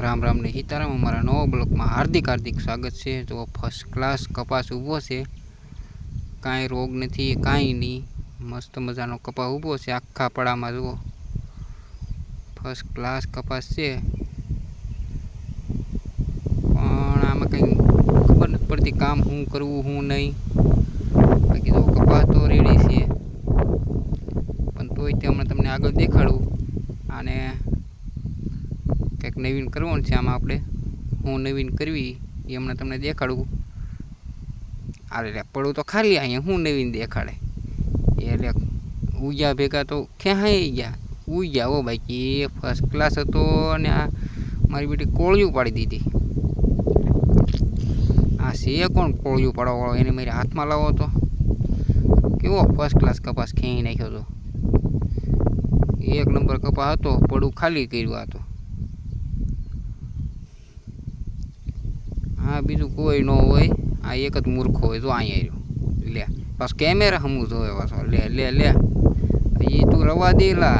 राम राम ने सीताराम। अमरा नवा ब्लॉक में हार्दिक हार्दिक स्वागत है। तो फर्स्ट क्लास कपास ऊभो से, काई रोग नहीं, काई नहीं, मस्त मजानो कपास ऊभो से आखा पड़ा में। जुओ फर्स्ट क्लास कपास है, पण आम कहीं खबर नहीं पड़ती काम हूँ करवू हूँ नहीं। बाकी तो कपास तो रेडी है, पण तोय ते तमने आगळ देखाडू आने कंईक नवीन करवानुं छे। आमां आपणे हूँ नवीन करवी ए हमणे तमने देखाडू। अरे पड़ू तो खाली अहीं हूँ नवीन देखाड़े एटले उज्या भेगा तो खेहाई गया उज्या हो। बाकी फर्स्ट क्लास हतो अने आ मारी बेटी कोळिયું पाड़ी दीधी। आ से कोण कोळिયું पाड़वा वाळो, एने मारे हाथमां लावो तो केवो फर्स्ट क्लास कपास खेही नाख्यो तो। एक नंबर कपास हतो, पड़ू खाली कर्युं आ तो। हाँ बीजू कोई न होय, आ एक ज मूर्खो होय। जो अहीं आर्यो ले पाछो कैमेरा हमू जोवे पाछो ले ले ले ई तू रवा दे ला।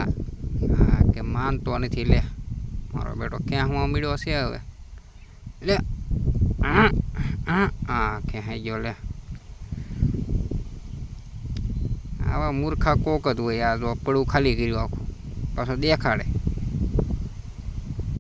हाँ के मानतो नथी ले मारो बेटो क्यांहवा मीड्यो छे हवे ले। हाँ क्यांहाई गयो ले। आवा मूर्खा कोक ज होय। आ जो पड़ू खाली कर्युं आखुं पाछो देखाड़े।